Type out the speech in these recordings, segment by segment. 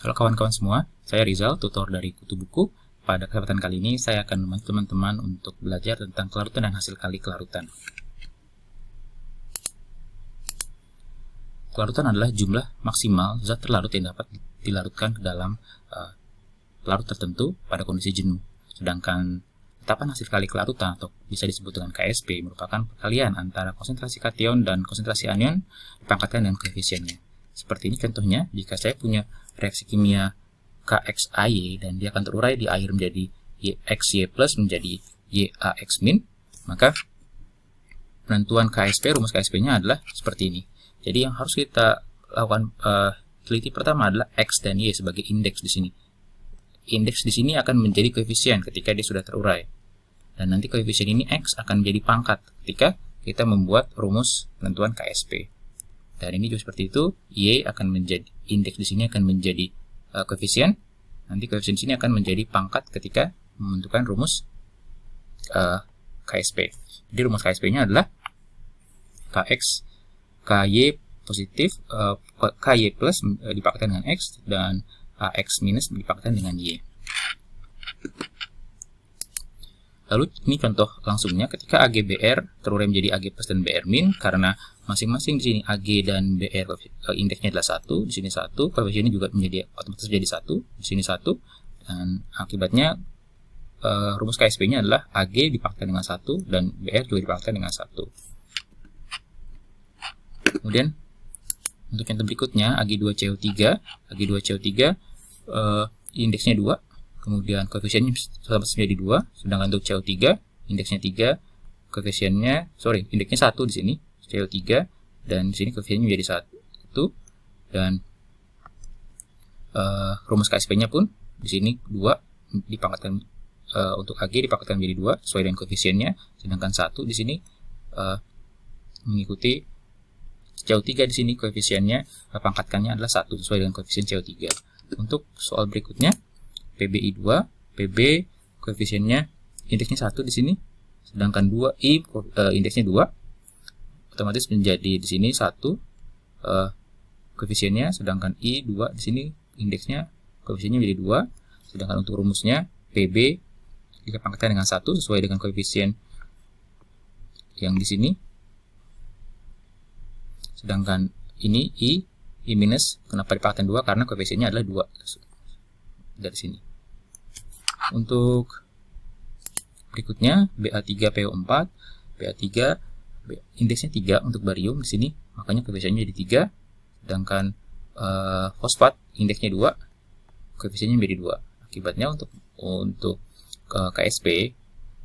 Halo kawan-kawan semua, saya Rizal, tutor dari Kutu Buku. Pada kesempatan kali ini, saya akan membantu teman-teman untuk belajar tentang kelarutan dan hasil kali kelarutan. Kelarutan adalah jumlah maksimal zat terlarut yang dapat dilarutkan ke dalam pelarut tertentu pada kondisi jenuh. Sedangkan tetapan hasil kali kelarutan atau bisa disebut dengan KSP merupakan perkalian antara konsentrasi kation dan konsentrasi anion dipangkatkan dengan koefisiennya. Seperti ini contohnya, jika saya punya reaksi kimia KXAY dan dia akan terurai di air menjadi XY plus menjadi YAX min, maka penentuan KSP, rumus KSP-nya adalah seperti ini. Jadi yang harus kita lakukan teliti pertama adalah X dan Y sebagai indeks di sini. Indeks di sini akan menjadi koefisien ketika dia sudah terurai. Dan nanti koefisien ini X akan menjadi pangkat ketika kita membuat rumus penentuan KSP. Dan ini juga seperti itu, Y akan menjadi indeks di sini akan menjadi koefisien. Nanti koefisien di sini akan menjadi pangkat ketika menentukan rumus KSP. Jadi rumus KSP-nya adalah KX KY positif, KY plus dipangkatkan dengan X dan AX minus dipangkatkan dengan Y. Lalu ini contoh langsungnya ketika AGBR terurai menjadi AG plus dan BR min, karena masing-masing di sini AG dan BR indeksnya adalah 1, di sini 1, koefisiennya juga menjadi otomatis menjadi 1, di sini 1, dan akibatnya rumus KSP-nya adalah AG dipangkatkan dengan 1 dan BR juga dipangkatkan dengan 1. Kemudian untuk contoh berikutnya Ag2CO3, Ag2CO3 indeksnya 2. Kemudian koefisiennya menjadi 2, sedangkan untuk CO3 indeksnya 3, indeksnya 1 di sini, CO3, dan di sini koefisiennya menjadi 1, dan rumus KSP-nya pun di sini 2 dipangkatkan untuk Ag dipangkatkan menjadi 2 sesuai dengan koefisiennya, sedangkan 1 di sini mengikuti CO3 di sini koefisiennya pangkatkannya adalah 1 sesuai dengan koefisien CO3. Untuk soal berikutnya PBI2, PB koefisiennya indeksnya 1 di sini, sedangkan 2I indeksnya 2, otomatis menjadi di sini 1 koefisiennya, sedangkan I2 di sini indeksnya koefisiennya menjadi 2, sedangkan untuk rumusnya PB dipangkatkan dengan 1 sesuai dengan koefisien yang di sini, sedangkan ini I minus, kenapa dipangkatkan 2? Karena koefisiennya adalah 2 dari sini. Untuk berikutnya Ba3PO4, Ba3 indeksnya 3 untuk barium di sini, makanya koefisiennya jadi 3, sedangkan fosfat indeksnya 2, koefisiennya menjadi 2. Akibatnya untuk KSP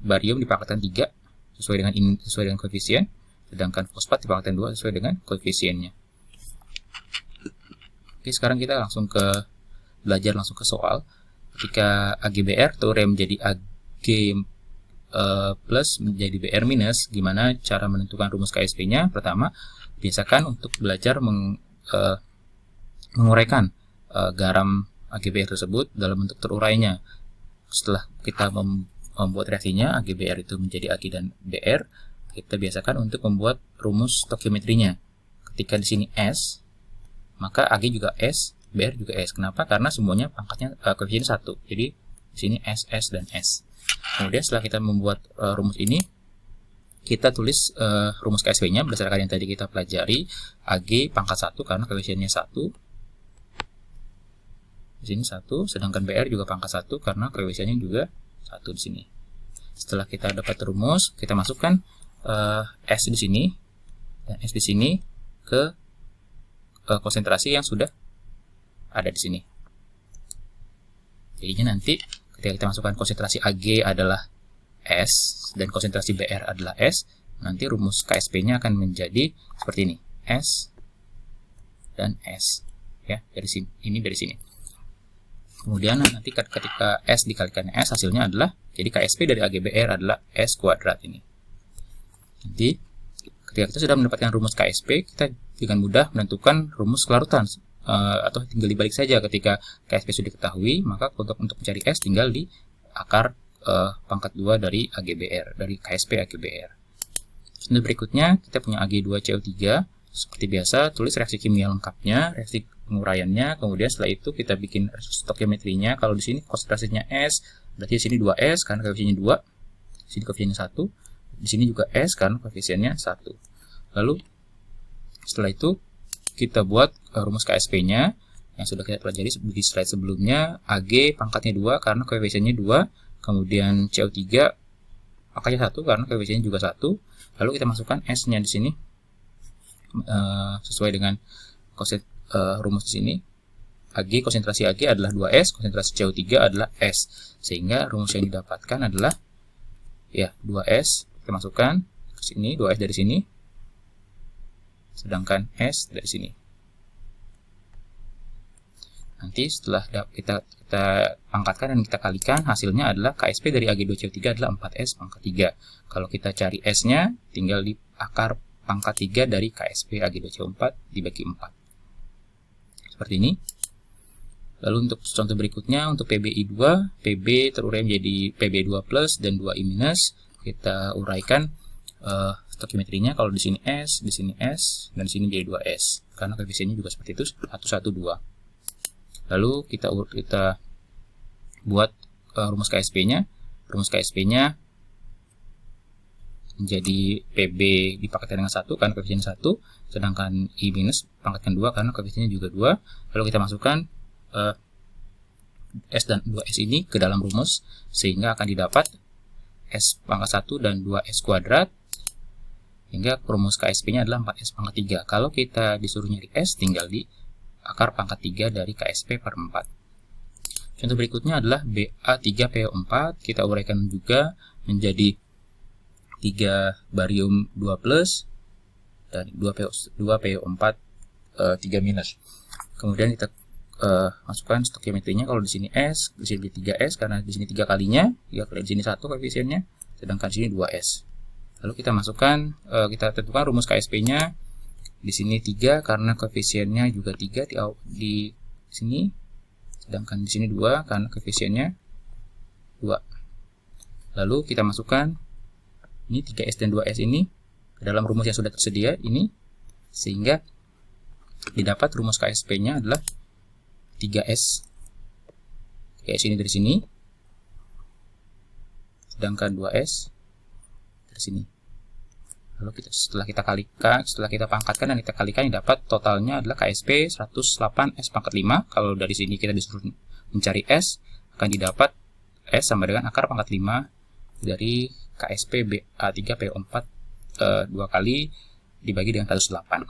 barium dipangkatkan 3 sesuai dengan koefisien, sedangkan fosfat dipangkatkan 2 sesuai dengan koefisiennya. Oke, sekarang kita belajar langsung ke soal. Ketika AGBR terurai menjadi AG plus menjadi BR minus, gimana cara menentukan rumus KSP-nya? Pertama, biasakan untuk belajar menguraikan garam AGBR tersebut dalam bentuk terurainya. Setelah kita membuat reaksinya, AGBR itu menjadi AG dan BR, kita biasakan untuk membuat rumus stokiometrinya. Ketika di sini S, maka AG juga S, BR juga S. Kenapa? Karena semuanya pangkatnya koefisien 1. Jadi di sini S, S, dan S. Kemudian setelah kita membuat rumus ini, kita tulis rumus KSP-nya berdasarkan yang tadi kita pelajari. AG pangkat 1 karena koefisiennya 1. Di sini 1, sedangkan BR juga pangkat 1 karena koefisiennya juga 1 di sini. Setelah kita dapat rumus, kita masukkan S di sini dan S di sini ke konsentrasi yang sudah ada di sini. Jadinya nanti ketika kita masukkan konsentrasi AG adalah S dan konsentrasi BR adalah S, nanti rumus KSP-nya akan menjadi seperti ini, S dan S, ya, dari sini. Ini dari sini. Kemudian nanti ketika S dikalikan S, hasilnya adalah, jadi KSP dari AGBR adalah S kuadrat ini. Nanti ketika kita sudah mendapatkan rumus KSP, kita dengan mudah menentukan rumus kelarutan, atau tinggal dibalik saja. Ketika KSP sudah diketahui, maka untuk mencari S tinggal di akar pangkat 2 dari AGBR, dari KSP AGBR. Selanjutnya berikutnya kita punya Ag2CO3, seperti biasa, tulis reaksi kimia lengkapnya, reaksi penguraiannya, kemudian setelah itu kita bikin stokiometrinya. Kalau di sini konsentrasinya S, berarti di sini 2S karena koefisiennya 2, di sini koefisiennya 1, di sini juga S karena koefisiennya 1. Lalu setelah itu kita buat rumus KSP-nya yang sudah kita pelajari di slide sebelumnya. Ag pangkatnya 2 karena koefisiennya 2, kemudian CO3 pangkatnya 1 karena koefisiennya juga 1. Lalu kita masukkan S-nya di sini sesuai dengan rumus di sini. Konsentrasi Ag adalah 2S, konsentrasi CO3 adalah S. Sehingga rumus yang didapatkan adalah 2S. Kita masukkan ke sini, 2S dari sini, sedangkan S dari sini. Nanti setelah kita pangkatkan dan kita kalikan, hasilnya adalah KSP dari Ag2CO3 adalah 4S pangkat 3. Kalau kita cari S-nya, tinggal di akar pangkat 3 dari KSP Ag2CO4 dibagi 4. Seperti ini. Lalu untuk contoh berikutnya, untuk PbI2, Pb terurai menjadi Pb2 plus dan 2I minus. Kita uraikan stokiometrinya. Kalau di sini S, di sini S, dan di sini menjadi 2S. Karena koefisiennya juga seperti itu, 1, 1, 2. Lalu kita buat rumus KSP-nya. Rumus KSP-nya menjadi PB dipangkatkan dengan 1 karena koefisiennya 1, sedangkan I minus pangkatkan 2 karena koefisiennya juga 2. Lalu kita masukkan S dan 2S ini ke dalam rumus, sehingga akan didapat S pangkat 1 dan 2S kuadrat, hingga rumus KSP-nya adalah 4S pangkat 3. Kalau kita disuruh nyari S, tinggal di akar pangkat 3 dari KSP per 4. Contoh berikutnya adalah Ba3PO4. Kita uraikan juga menjadi 3 barium 2 plus dan 2PO4 3 minus. Kemudian kita masukkan stokiometrinya. Kalau di sini S, di sini 3S karena di sini 3 kalinya, 3 kali di sini 1 koefisiennya, sedangkan di sini 2S. Lalu kita masukkan, kita tentukan rumus KSP-nya. Di sini 3 karena koefisiennya juga 3 di sini, sedangkan di sini 2 karena koefisiennya 2. Lalu kita masukkan ini 3S dan 2S ini ke dalam rumus yang sudah tersedia ini, sehingga didapat rumus KSP-nya adalah 3S. 3S ini dari sini, sedangkan 2S dari sini. Lalu setelah kita pangkatkan dan kita kalikan, yang dapat totalnya adalah KSP 108 S pangkat 5. Kalau dari sini kita disuruh mencari S, akan didapat S sama dengan akar pangkat 5 dari KSP Ba3PO4 2 kali dibagi dengan 108.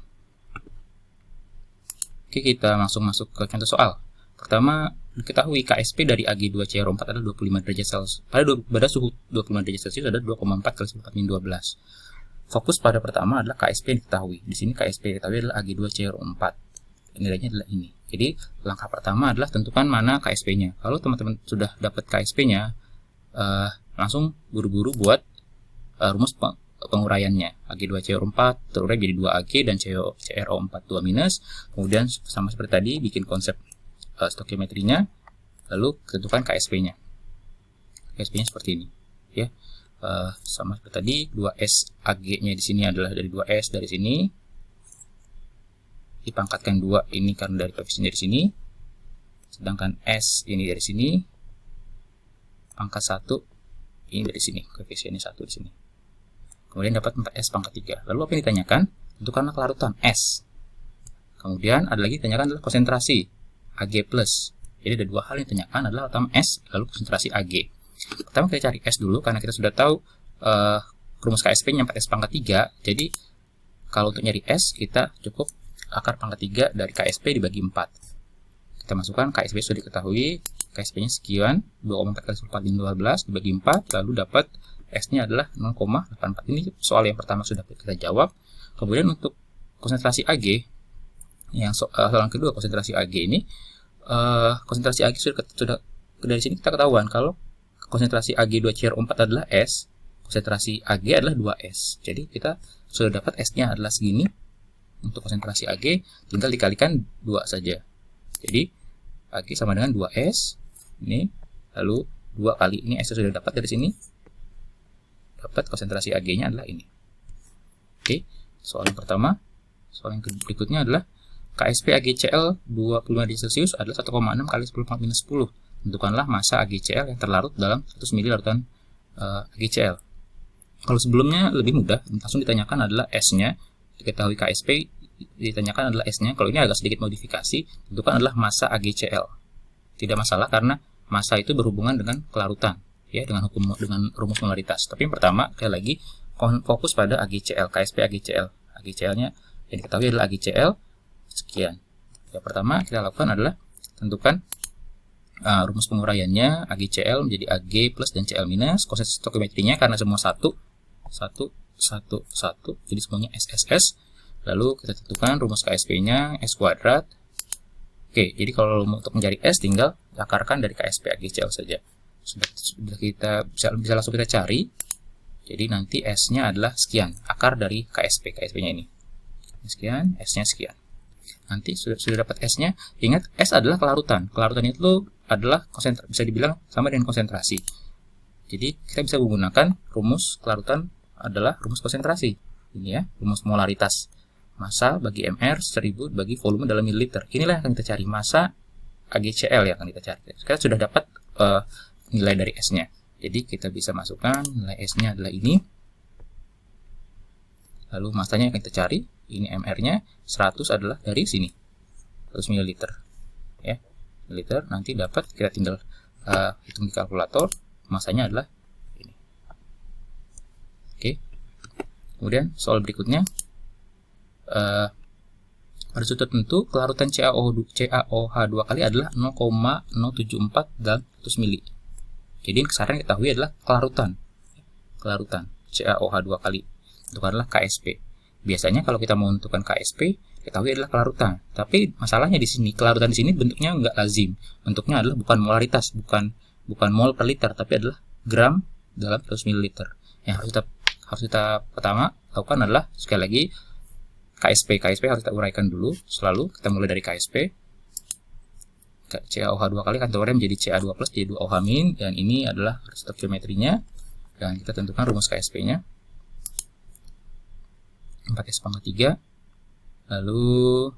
Oke, kita langsung masuk ke contoh soal. Pertama, diketahui KSP dari Ag2CR4 adalah 25 derajat Celcius. Pada suhu 25 derajat Celcius ada 2,4 kali 10⁻12. Fokus pada pertama adalah KSP yang diketahui. Di sini KSP yang diketahui adalah Ag2CR4. Nilainya adalah ini. Jadi, langkah pertama adalah tentukan mana KSP-nya. Kalau teman-teman sudah dapat KSP-nya, langsung buru-buru buat rumus penguraiannya. Ag2CR4 terurai jadi 2Ag dan CrO4 2 minus. Kemudian sama seperti tadi, bikin konsep stokiometrinya, lalu tentukan KSP-nya. KSP-nya seperti ini, ya. Sama seperti tadi, 2S Ag-nya di sini adalah dari 2S dari sini, dipangkatkan 2 ini karena dari koefisien dari sini, sedangkan S ini dari sini, pangkat 1 ini dari sini, koefisiennya 1 di sini. Kemudian dapat 4S pangkat 3. Lalu apa yang ditanyakan? Tentukanlah kelarutan S. Kemudian ada lagi ditanyakan adalah konsentrasi Ag+. Jadi ada dua hal yang ditanyakan, adalah pertama S, lalu konsentrasi Ag. Pertama kita cari S dulu, karena kita sudah tahu rumus KSP-nya 4S pangkat 3. Jadi kalau untuk nyari S, kita cukup akar pangkat 3 dari KSP dibagi 4. Kita masukkan KSP sudah diketahui, KSP-nya sekian, 2,4 kali 10⁻12 dibagi 4, lalu dapat S-nya adalah 0,84. Ini soal yang pertama sudah kita jawab. Kemudian untuk konsentrasi Ag, yang soal kedua, konsentrasi Ag ini, konsentrasi Ag sudah dari sini kita ketahuan kalau konsentrasi Ag2CR4 adalah S, konsentrasi Ag adalah 2S. Jadi kita sudah dapat S-nya adalah segini. Untuk konsentrasi Ag tinggal dikalikan 2 saja. Jadi Ag sama dengan 2S ini, lalu 2 kali ini S sudah dapat dari sini. Dapat konsentrasi Ag-nya adalah ini. Oke, soal yang pertama Soal yang berikutnya adalah KSP AgCl 25 derajat Celcius adalah 1,6 kali 10 pangkat minus 10. Tentukanlah massa AgCl yang terlarut dalam 100 ml larutan AgCl. Kalau sebelumnya lebih mudah, langsung ditanyakan adalah S-nya. Diketahui KSP, ditanyakan adalah S-nya. Kalau ini agak sedikit modifikasi, tentukan adalah massa AgCl. Tidak masalah karena massa itu berhubungan dengan kelarutan, ya, dengan rumus molaritas. Tapi yang pertama, sekali lagi, fokus pada AgCl, KSP AgCl. AgCl-nya yang diketahui adalah AgCl sekian. Yang pertama kita lakukan adalah tentukan rumus penguraiannya. AgCl menjadi Ag plus dan Cl minus. Konsep stokiometrinya karena semua 1, jadi semuanya SSS. Lalu kita tentukan rumus KSP-nya S kuadrat. Oke, jadi kalau untuk mencari S tinggal akarkan dari KSP AgCl saja. Sudah kita bisa langsung kita cari. Jadi nanti S-nya adalah sekian, akar dari KSP. KSP-nya ini sekian, S-nya sekian. Nanti sudah dapat S-nya. Ingat, S adalah kelarutan. Kelarutan itu adalah bisa dibilang sama dengan konsentrasi. Jadi kita bisa menggunakan rumus kelarutan adalah rumus konsentrasi. Ini ya, rumus molaritas. Massa bagi MR 1000 bagi volume dalam mililiter. Inilah yang akan kita cari, massa AgCl yang akan kita cari. Kita sudah dapat nilai dari S-nya. Jadi kita bisa masukkan nilai S-nya adalah ini. Lalu massanya yang kita cari, ini MR-nya 100 adalah dari sini. 100 ml. Ya, mililiter. Nanti dapat, kita tinggal hitung di kalkulator, massanya adalah ini. Oke. Kemudian soal berikutnya, pada suatu tertentu kelarutan CaOH 2 kali adalah 0,074 dalam 100 ml. Jadi sekarang yang diketahui adalah kelarutan CaOH 2 kali. Itu adalah KSP. Biasanya kalau kita mau menentukan KSP, diketahui adalah kelarutan. Tapi masalahnya di sini, kelarutan di sini bentuknya nggak lazim. Bentuknya adalah bukan molaritas, bukan mol per liter, tapi adalah gram dalam 100 ml. Yang harus kita pertama lakukan adalah sekali lagi KSP harus kita uraikan dulu. Selalu kita mulai dari KSP. CaOH 2 kali akan kita urai menjadi Ca2 plus jadi 2OH min, dan ini adalah stokiometrinya. Dan kita tentukan rumus KSP-nya 4S pangkat 3. Lalu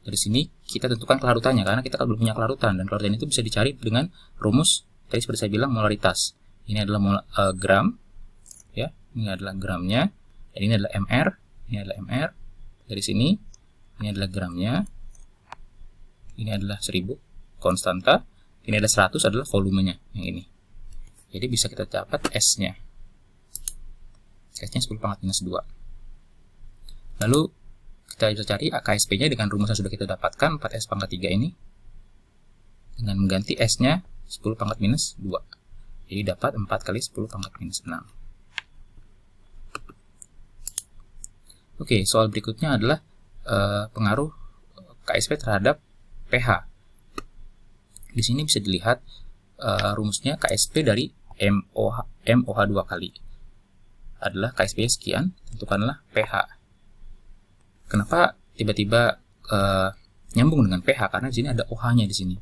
dari sini kita tentukan kelarutannya karena kita kan belum punya kelarutan, dan kelarutan itu bisa dicari dengan rumus tadi seperti saya bilang molaritas. Ini adalah gram, ya, ini adalah gramnya, dan ini adalah MR, ini adalah MR. Dari sini ini adalah gramnya, ini adalah 1000 konstanta, ini adalah 100 adalah volumenya yang ini. Jadi bisa kita dapat S-nya. S-nya 10 pangkat minus 2. Lalu kita bisa cari KSP-nya dengan rumus yang sudah kita dapatkan 4S pangkat 3 ini. Dengan mengganti S-nya 10 pangkat minus 2. Jadi dapat 4 kali 10 pangkat minus 6. Oke, soal berikutnya adalah pengaruh KSP terhadap pH. Di sini bisa dilihat rumusnya KSP dari MOH 2 kali adalah KSP sekian, tentukanlah pH. Kenapa tiba-tiba nyambung dengan pH? Karena di sini ada OH-nya di sini.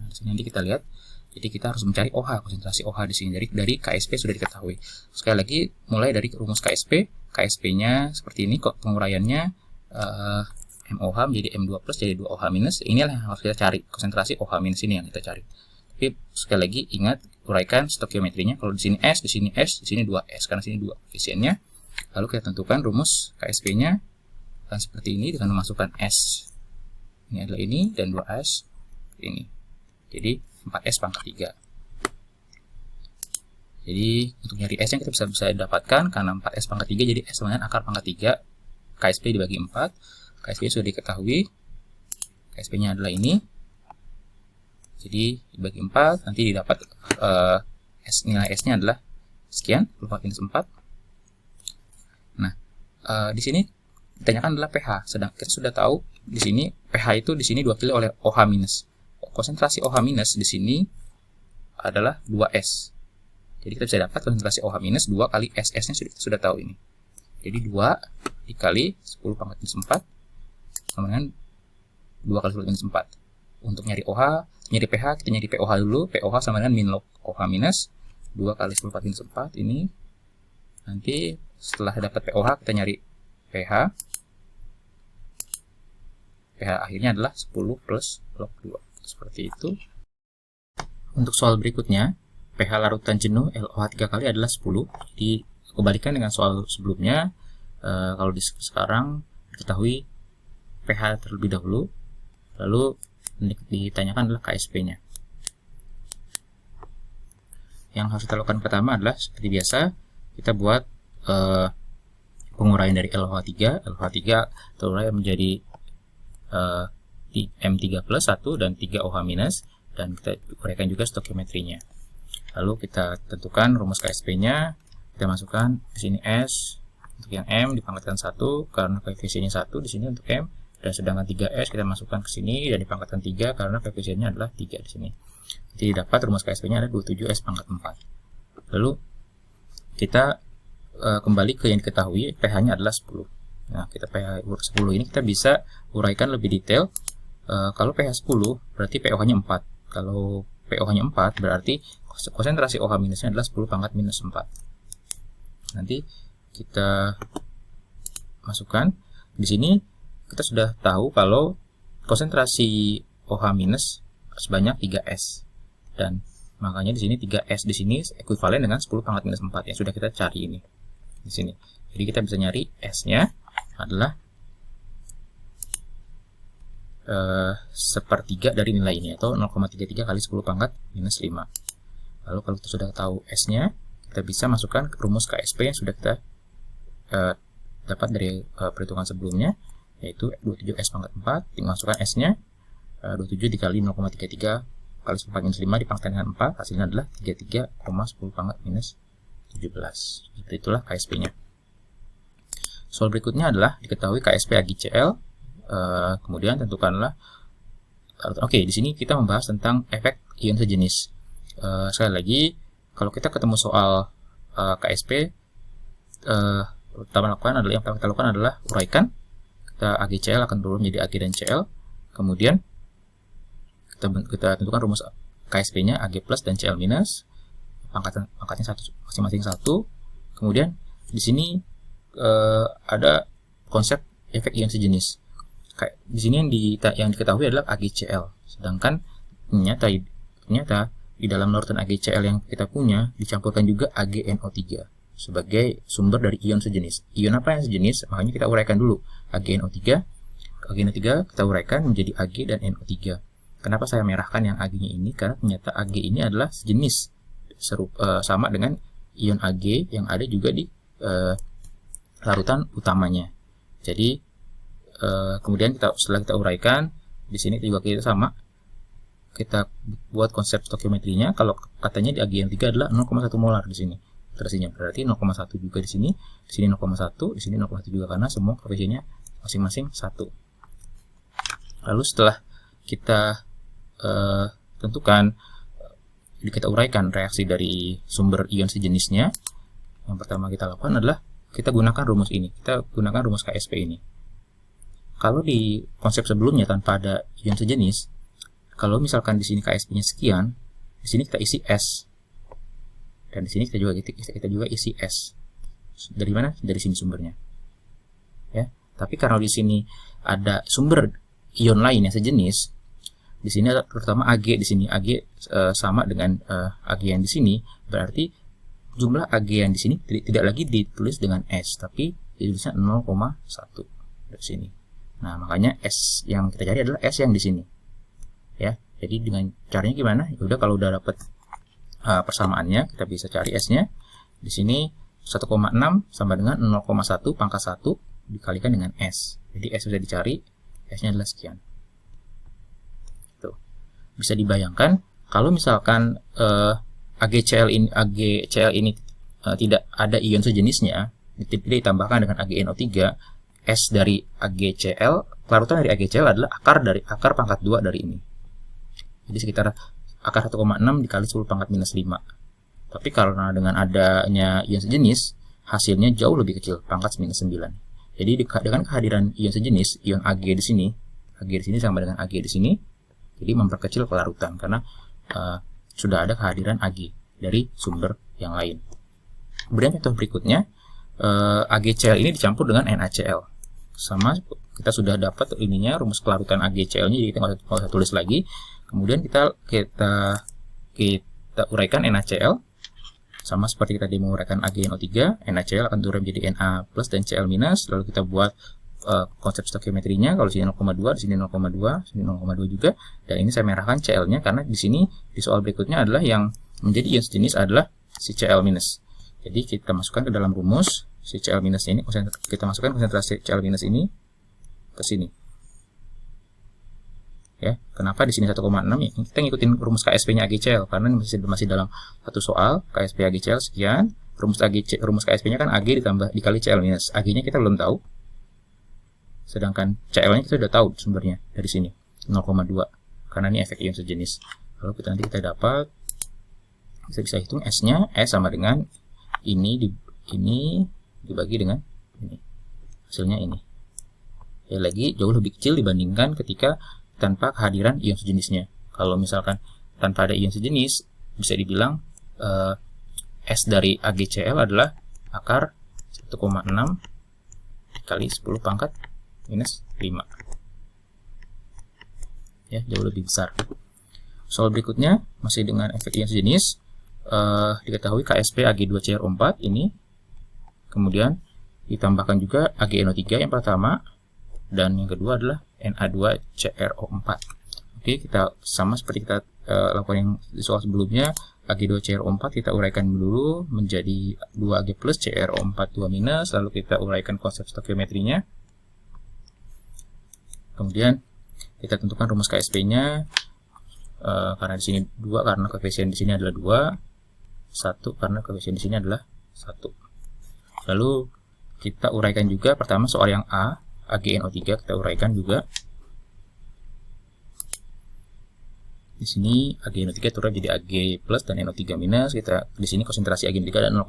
Nah, di sini nanti kita lihat. Jadi kita harus mencari OH, konsentrasi OH di sini dari KSP sudah diketahui. Sekali lagi mulai dari rumus KSP, KSP-nya seperti ini kok penguraiannya MOH menjadi M2 plus jadi 2OH minus. Inilah yang harus kita cari, konsentrasi OH minus ini yang kita cari. Tapi sekali lagi ingat uraikan stokiometrinya. Kalau di sini S, di sini S, di sini 2S karena sini 2 koefisiennya. Lalu kita tentukan rumus KSP-nya dan seperti ini dengan memasukkan S. Ini adalah ini dan 2S ini. Jadi 4S pangkat 3. Jadi untuk nyari S yang kita bisa dapatkan karena 4S pangkat 3 jadi S sama dengan akar pangkat 3. KSP dibagi 4. KSP sudah diketahui. KSP-nya adalah ini. Jadi dibagi 4 nanti didapat nilai S-nya adalah sekian, 4 minus 4. Nah, di sini ditanyakan adalah pH. Sedang kita sudah tahu di sini pH itu di sini diwakili oleh OH minus. Konsentrasi OH minus di sini adalah 2S. Jadi kita bisa dapat konsentrasi OH minus 2 kali SS-nya sudah tahu ini. Jadi 2 dikali 10 pangkat minus 4 sama dengan 2 kali 10 minus 4. Untuk nyari OH, nyari pH, kita nyari pOH dulu. pOH sama dengan min log OH minus 2 kali 10 pangkat minus 4 ini. Nanti setelah dapat pOH kita nyari pH. pH akhirnya adalah 10 plus log 2. Seperti itu. Untuk soal berikutnya, pH larutan jenuh LOH 3 kali adalah 10. Jadi kebalikan dengan soal sebelumnya, kalau sekarang diketahui pH terlebih dahulu, lalu ditanyakan adalah KSP-nya. Yang harus kita lakukan pertama adalah seperti biasa, kita buat penguraian dari LOH 3. LOH 3 terurai menjadi M3 plus 1 dan 3 OH minus, dan kita uraikan juga stoikiometrinya. Lalu kita tentukan rumus KSP-nya. Kita masukkan di sini S untuk yang M dipangkatkan 1 karena koefisiennya 1 di sini untuk M, dan sedangkan 3S kita masukkan ke sini dan dipangkatkan 3 karena koefisiennya adalah 3 di sini. Jadi dapat rumus KSP-nya ada 27S pangkat 4. Lalu kita kembali ke yang diketahui, pH-nya adalah 10. Nah, kita pH 10 ini kita bisa uraikan lebih detail. Kalau pH 10 berarti pOH-nya 4. Kalau pOH-nya 4 berarti konsentrasi OH minusnya adalah 10 pangkat minus 4. Nanti kita masukkan di sini. Kita sudah tahu kalau konsentrasi OH minus sebanyak 3S, dan makanya di sini 3S di sini ekuivalen dengan 10 pangkat minus 4 yang sudah kita cari ini di sini. Jadi kita bisa nyari S-nya adalah sepertiga dari nilai ini, atau 0,33 kali 10 pangkat minus 5. Lalu kalau kita sudah tahu S-nya, kita bisa masukkan rumus KSP yang sudah kita dapat dari perhitungan sebelumnya, yaitu 27S pangkat 4, dimasukkan S-nya, 27 dikali 0,33 kali 10 pangkat minus 5 dipangkatkan dengan 4, hasilnya adalah 33,10 pangkat minus 17. Seperti itulah KSP-nya. Soal berikutnya adalah diketahui KSP AgCl, kemudian tentukanlah. Oke, di sini kita membahas tentang efek ion sejenis. Sekali lagi, kalau kita ketemu soal KSP, yang pertama kita lakukan adalah uraikan. Kita AgCl akan turun menjadi Ag dan Cl. Kemudian kita tentukan rumus KSP-nya Ag plus dan Cl minus. Pangkatnya masing-masing 1. Kemudian di sini ada konsep efek ion sejenis. Di sini yang diketahui adalah AgCl. Sedangkan ternyata di dalam larutan AgCl yang kita punya dicampurkan juga AgNO3 sebagai sumber dari ion sejenis. Ion apa yang sejenis? Makanya kita uraikan dulu AgNO3. AgNO3 kita uraikan menjadi Ag dan NO3. Kenapa saya merahkan yang Ag-nya ini? Karena ternyata Ag ini adalah sejenis, sama dengan ion Ag yang ada juga di larutan utamanya. Jadi kemudian setelah kita uraikan, di sini juga kita sama. Kita buat konsep stoikiometrinya. Kalau katanya di AgN3 adalah 0,1 molar di sini. Konsentrasinya berarti 0,1 juga di sini 0,1, di sini 0,1 juga karena semua koefisiennya masing-masing 1. Lalu setelah kita tentukan, kita uraikan reaksi dari sumber ion sejenisnya, yang pertama kita lakukan adalah kita gunakan rumus ini. Kita gunakan rumus KSP ini. Kalau di konsep sebelumnya tanpa ada ion sejenis, kalau misalkan di sini KSP-nya sekian, di sini kita isi S. Dan di sini kita juga isi S. Dari mana? Dari sini sumbernya. Ya. Tapi karena di sini ada sumber ion lain yang sejenis, di sini ada terutama Ag di sini. Ag sama dengan Ag yang di sini, berarti jumlah Ag yang di sini tidak lagi ditulis dengan S, tapi ditulisnya 0,1 dari sini. Nah, makanya S yang kita cari adalah S yang di sini. Ya. Jadi dengan caranya gimana? Ya udah, kalau udah dapat persamaannya, kita bisa cari S-nya. Di sini 1,6 sama dengan 0,1 pangkat 1 dikalikan dengan S. Jadi S sudah dicari, S-nya adalah sekian. Tuh. Bisa dibayangkan kalau misalkan AgCl ini tidak ada ion sejenisnya, tidak ditambahkan dengan AgNO3, S dari AgCl, larutan dari AgCl adalah akar pangkat 2 dari ini. Jadi sekitar akar 1,6 dikali 10 pangkat minus 5. Tapi karena dengan adanya ion sejenis, hasilnya jauh lebih kecil, pangkat minus 9. Jadi dengan kehadiran ion sejenis, ion Ag di sini sama dengan Ag di sini, jadi memperkecil kelarutan karena sudah ada kehadiran Ag dari sumber yang lain. Kemudian contoh berikutnya, AgCl ini dicampur dengan NaCl. sama, kita sudah dapat ininya rumus kelarutan AgCl-nya, jadi kita nggak usah tulis lagi. Kemudian kita uraikan NaCl sama seperti kita menguraikan AgNO3. NaCl akan turun menjadi Na plus dan Cl minus. Lalu kita buat konsep stoikiometrinya. Kalau di sini 0,2, di sini 0,2, di sini 0,2 juga. Dan ini saya merahkan Cl-nya karena di sini di soal berikutnya adalah yang menjadi ion sejenis adalah si Cl minus. Jadi kita masukkan ke dalam rumus si Cl minus ini, kita masukkan konsentrasi Cl minus ini ke sini. Ya, kenapa di sini 1,6 ya? Kita ngikutin rumus KSP-nya AgCl karena masih dalam satu soal KSP AgCl sekian. Rumus KSP-nya kan Ag ditambah dikali Cl minus. Ag-nya kita belum tahu. Sedangkan Cl-nya kita sudah tahu sumbernya dari sini 0,2 karena ini efek ion sejenis. Lalu nanti kita dapat bisa hitung S-nya, S sama dengan ini dibagi dengan ini. Hasilnya ini. Ya, lagi jauh lebih kecil dibandingkan ketika tanpa kehadiran ion sejenisnya. Kalau misalkan tanpa ada ion sejenis, bisa dibilang S dari AgCl adalah akar 1,6 kali 10 pangkat minus 5. Ya, jauh lebih besar. Soal berikutnya masih dengan efek ion sejenis. Diketahui KSP Ag2CrO4 ini. Kemudian ditambahkan juga AgNO3 yang pertama, dan yang kedua adalah Na2CrO4. Oke, kita sama seperti kita lakukan yang di soal sebelumnya. Ag2CrO4 kita uraikan dulu menjadi 2Ag plus CrO4 2 minus, lalu kita uraikan konsep stoikiometrinya. Kemudian kita tentukan rumus KSP-nya. Karena di sini 2 karena koefisien di sini adalah 2, 1 karena koefisien di sini adalah 1. Lalu kita uraikan juga pertama soal yang A, AgNO3 kita uraikan juga. Di sini AgNO3 turun jadi Ag plus dan NO3 minus. Kita di sini konsentrasi AgNO3 ada 0,1.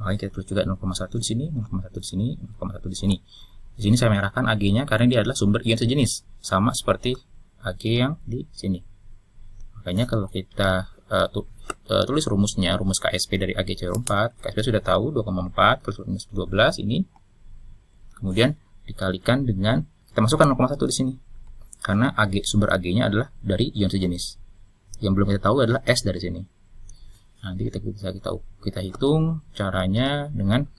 Makanya kita tulis juga 0,1 di sini, 0,1 di sini, 0,1 di sini. Di sini saya merahkan Ag-nya karena dia adalah sumber ion sejenis, sama seperti Ag yang di sini. Makanya kalau kita tulis rumusnya, rumus KSP dari AgCl4, KSP sudah tahu 2,4 plus minus 12 ini. Kemudian dikalikan dengan, kita masukkan 0,1 di sini. Karena sumber Ag-nya adalah dari ion sejenis. Yang belum kita tahu adalah S dari sini. Nanti kita hitung caranya dengan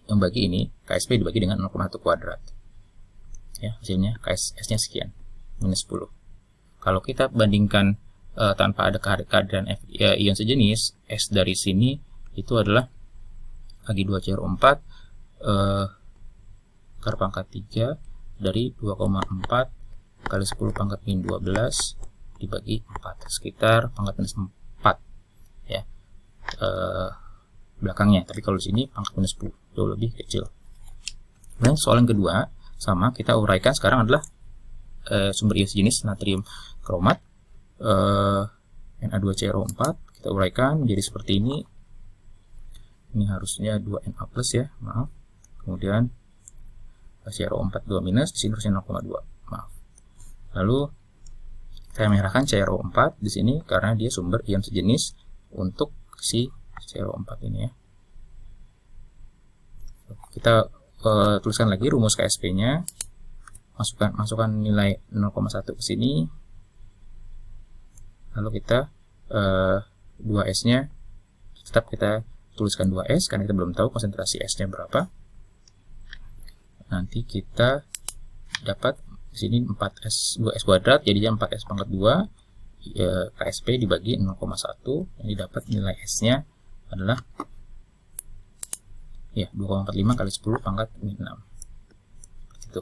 membagi ini, KSP dibagi dengan 0,1 kuadrat. Ya, hasilnya S-nya sekian, minus 10. Kalau kita bandingkan tanpa ada kehadiran ion sejenis, S dari sini itu adalah Ag2CrO4 akar pangkat 3 dari 2,4 kali 10 pangkat min 12 dibagi 4, sekitar pangkat minus 4 ya, belakangnya. Tapi kalau di sini pangkat minus 10 jauh lebih kecil. Dan soal yang kedua sama, kita uraikan sekarang adalah sumber ion sejenis natrium kromat, Na2CrO4 kita uraikan menjadi seperti ini. Ini harusnya 2Na plus ya, maaf. Kemudian CrO4 2 minus, di sini harusnya 0,2, maaf. Lalu saya merahkan CrO4 di sini karena dia sumber ion sejenis untuk si CrO4 ini ya. Kita tuliskan lagi rumus KSP-nya. Masukkan nilai 0,1 ke sini. Lalu kita 2S-nya tetap kita tuliskan 2S karena kita belum tahu konsentrasi S-nya berapa. Nanti kita dapat di sini 4S 2S kuadrat, jadinya 4S pangkat 2 ya, KSP dibagi 0,1, yang didapat nilai S-nya adalah ya 2,45 kali 10 pangkat min 6. Itu.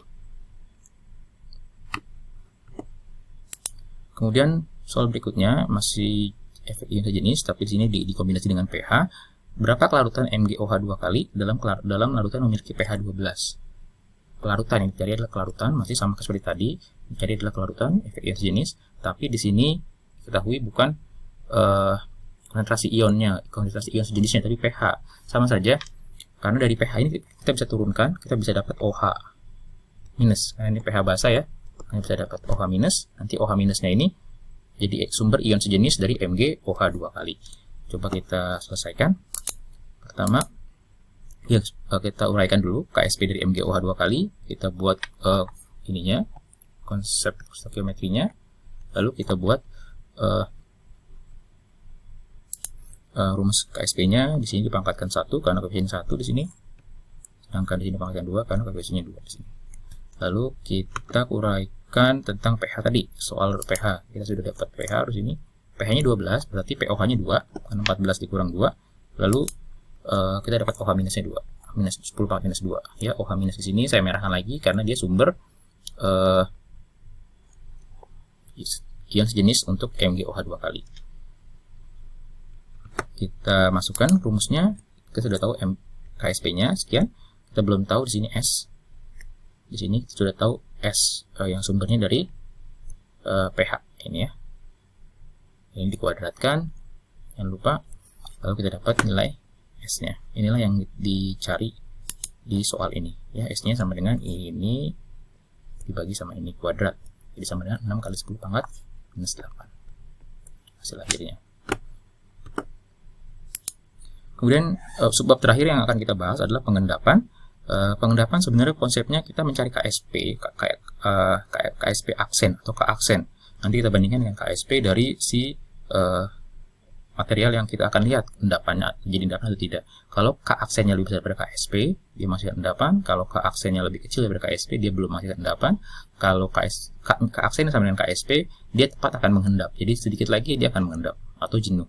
Kemudian soal berikutnya masih efek ion sejenis, tapi di sini dikombinasi dengan pH. Berapa kelarutan MgOH 2 kali dalam larutan memiliki pH 12? Kelarutan yang dicari adalah kelarutan, masih sama seperti tadi, dicari adalah kelarutan efek ion sejenis, tapi di sini ketahui bukan konsentrasi ionnya, konsentrasi ion sejenisnya, tapi pH. Sama saja, karena dari pH ini kita bisa turunkan, kita bisa dapat OH minus. Karena ini pH basa ya, kita bisa dapat OH minus. Nanti OH minusnya ini jadi sumber ion sejenis dari MgOH 2 kali. Coba kita selesaikan. Pertama, Ya, kita uraikan dulu KSP dari MgOH 2 kali. Kita buat ininya, konsep stokiometrinya. Lalu kita buat rumus KSP-nya. Di sini dipangkatkan 1 karena koefisien 1 di sini. Sedangkan di sini dipangkatkan 2 karena koefisiennya 2 di sini. Lalu kita uraikan tentang pH tadi. Soal pH, kita sudah dapat pH di sini. pH-nya 12, berarti pOH-nya 2 karena 14 dikurang 2. Lalu kita dapat OH minusnya 2, minus 10 pangkat minus 2 ya. OH minus di sini saya merahkan lagi karena dia sumber ion sejenis untuk MgOH 2 kali. Kita masukkan rumusnya. Kita sudah tahu KSP-nya sekian. Kita belum tahu di sini S. Di sini kita sudah tahu S yang sumbernya dari pH ini ya. Ini dikuadratkan, jangan lupa. Lalu kita dapat nilai S-nya. Inilah yang dicari di soal ini. Ya, S-nya sama dengan ini dibagi sama ini kuadrat. Jadi sama dengan 6 kali 10 pangkat minus 8. Hasil akhirnya. Kemudian subbab terakhir yang akan kita bahas adalah pengendapan. Pengendapan sebenarnya konsepnya kita mencari KSP, KSP aksen atau K-aksen. Nanti kita bandingkan dengan KSP dari si material yang kita akan lihat endapannya jadi endapan atau tidak. Kalau K-aksennya lebih besar daripada KSP, dia masih endapan. Kalau K-aksennya lebih kecil daripada KSP, dia belum masih endapan. Kalau K-aksen sama dengan KSP, dia tepat akan mengendap. Jadi sedikit lagi dia akan mengendap atau jenuh.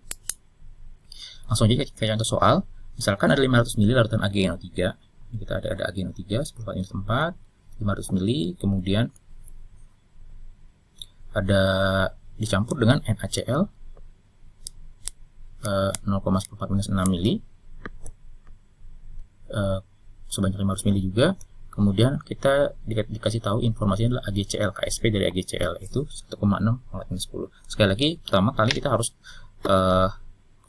Langsung aja ke contoh soal. Misalkan ada 500 ml larutan AgNO3. Kita ada AgNO3 10⁴ 500 ml, kemudian ada dicampur dengan NaCl 0,14-6 mili sebanyak 500 mili juga. Kemudian kita dikasih tahu informasinya adalah AgCl, KSP dari AgCl itu 1,6 pangkat minus 10. Sekali lagi, pertama kali kita harus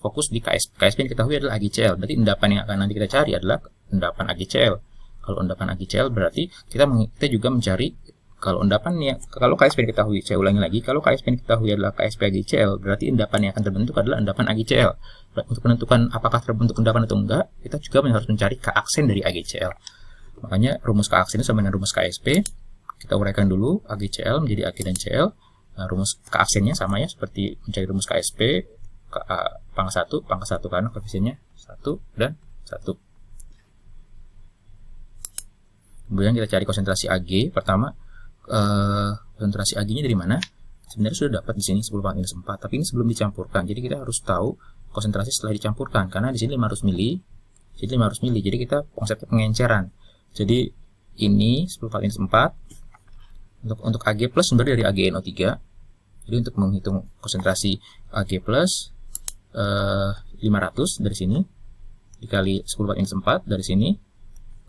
fokus di KSP. KSP yang diketahui adalah AgCl, berarti endapan yang akan nanti kita cari adalah endapan AgCl. Kalau endapan AgCl berarti kita juga mencari kalau KSP diketahui, saya ulangi lagi, kalau KSP diketahui adalah KSP AgCl, berarti endapan yang akan terbentuk adalah endapan AgCl. Untuk menentukan apakah terbentuk endapan atau enggak, kita juga harus mencari K-aksen dari AgCl. Makanya rumus K-aksen sama dengan rumus KSP. Kita uraikan dulu AgCl menjadi Ag dan Cl. Nah, rumus K-aksennya sama ya, seperti mencari rumus KSP, pangkat 1 karena koefisiennya 1 dan 1. Kemudian kita cari konsentrasi Ag. Pertama, konsentrasi Ag-nya dari mana? Sebenarnya sudah dapat di sini 10⁴, tapi ini sebelum dicampurkan. Jadi kita harus tahu konsentrasi setelah dicampurkan karena di sini 500 mili, jadi 500 mili. Jadi kita konsepnya pengenceran. Jadi ini 10⁴ untuk Ag plus sumber dari AgNO3. Jadi untuk menghitung konsentrasi Ag plus 500 dari sini dikali 10⁴ dari sini,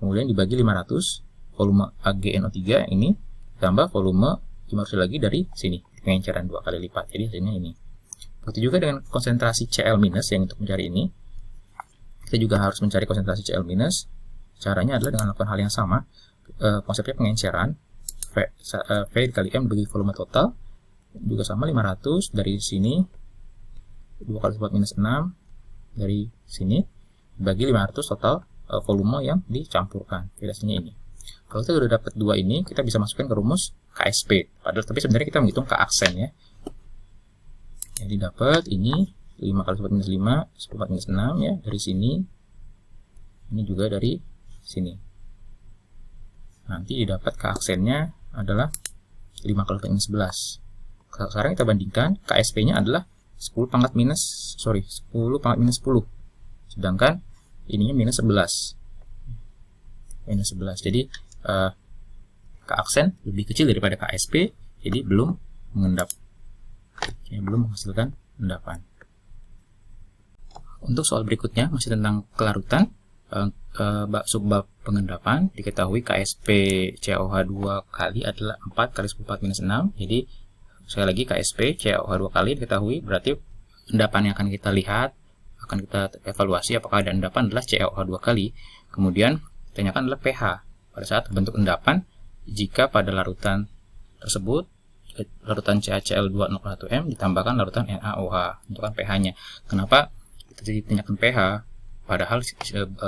kemudian dibagi 500 volume AgNO3 ini tambah volume 500 lagi dari sini, pengenceran 2 kali lipat. Jadi hasilnya ini. Begitu juga dengan konsentrasi Cl- yang untuk mencari ini. Kita juga harus mencari konsentrasi Cl-. Caranya adalah dengan melakukan hal yang sama. Konsepnya pengenceran V dikali M bagi volume total juga sama 500 dari sini 2 kali 10⁻⁶ dari sini bagi 500 total volume yang dicampurkan. Hasilnya ini. Kalau kita sudah dapat 2 ini, kita bisa masukkan ke rumus KSP. Padahal tapi sebenarnya kita menghitung K-aksen ya. Jadi dapat ini 5 kali 10⁻⁵, 10⁻⁶ ya dari sini. Ini juga dari sini. Nanti didapat K-aksennya adalah 5 kali 10⁻11. Sekarang kita bandingkan, KSP-nya adalah 10⁻⁻10. Sedangkan ininya minus 11. Jadi K-aksen lebih kecil daripada KSP, jadi belum mengendap, ya, belum menghasilkan endapan. Untuk soal berikutnya masih tentang kelarutan. Subbab pengendapan diketahui KSP CaOH 2 kali adalah 4 kali 10⁻⁶. Jadi sekali lagi KSP CaOH 2 kali diketahui, berarti endapan yang akan kita lihat, akan kita evaluasi apakah ada endapan adalah CaOH 2 kali. Kemudian tanyakan adalah pH pada saat terbentuk endapan jika pada larutan tersebut larutan CaCl2 0,1 M ditambahkan larutan NaOH, tentukan pH-nya. Kenapa kita ditanyakan pH? Padahal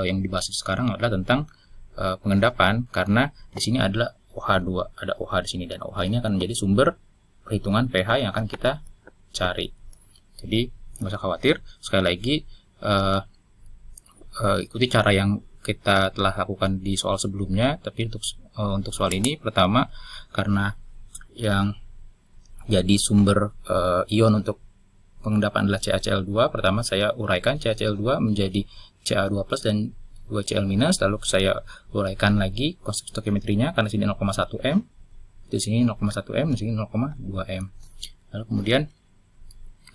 yang dibahas sekarang adalah tentang pengendapan, karena di sini adalah OH2, ada OH di sini, dan OH ini akan menjadi sumber perhitungan pH yang akan kita cari. Jadi nggak usah khawatir. Sekali lagi ikuti cara yang kita telah lakukan di soal sebelumnya, tapi untuk soal ini pertama, karena yang jadi sumber ion untuk pengendapan adalah CaCl2, pertama saya uraikan CaCl2 menjadi Ca2+ dan 2Cl-, lalu saya uraikan lagi konsep stoichiometrinya, karena sini 0,1 m, di sini 0,1 m, di sini 0,2 m. Lalu kemudian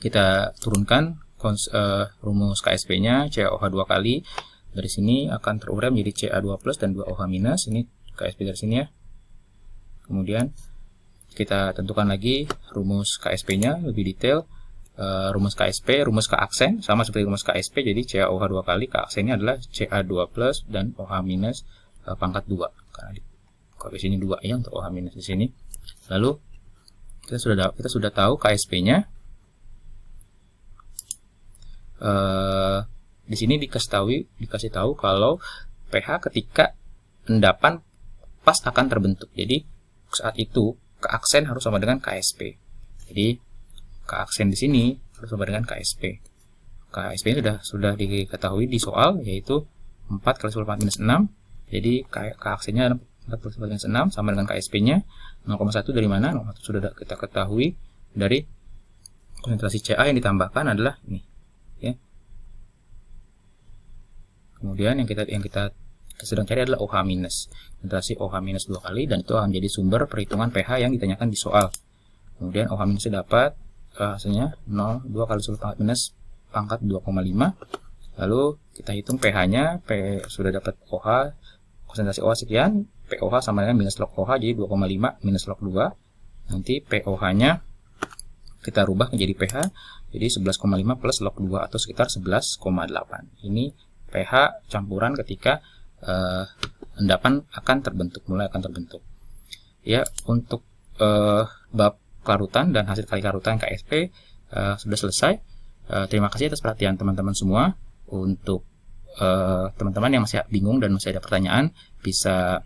kita turunkan rumus KSP-nya, CaOH 2 kali. Dari sini akan terurai menjadi Ca2+ dan 2OH-. Ini KSP dari sini ya. Kemudian kita tentukan lagi rumus KSP-nya lebih detail. Rumus KSP, rumus keaksen sama seperti rumus KSP, jadi CaOH 2 kali, keaksennya adalah Ca2+ dan OH- pangkat 2, karena koefisiennya 2 ya untuk OH- di sini. Lalu kita sudah tahu KSP-nya. Di sini dikasih tahu kalau pH ketika endapan pas akan terbentuk. Jadi saat itu keaksen harus sama dengan KSP. Jadi keaksen di sini harus sama dengan KSP. KSP ini sudah diketahui di soal, yaitu 4 kali 10⁻⁻⁶. Jadi keaksennya 4 kali 10⁻⁶ sama dengan KSP-nya 0,1 dari mana? 0,1 sudah kita ketahui dari konsentrasi Ca yang ditambahkan adalah ini. Ya. Kemudian yang kita sedang cari adalah OH-. Konsentrasi OH- 2 kali, dan itu akan menjadi sumber perhitungan pH yang ditanyakan di soal. Kemudian OH- dapat hasilnya 0,2 kali 10⁻⁻⁴ pangkat 2,5. Lalu kita hitung pH-nya, sudah dapat OH, konsentrasi OH sekian, POH sama dengan minus log OH, jadi 2,5 minus log 2. Nanti POH-nya kita rubah menjadi pH, jadi 11,5 plus log 2 atau sekitar 11,8. Ini pH campuran ketika endapan mulai akan terbentuk. Ya, untuk bab kelarutan dan hasil kali kelarutan KSP sudah selesai. Terima kasih atas perhatian teman-teman semua. Untuk teman-teman yang masih bingung dan masih ada pertanyaan, bisa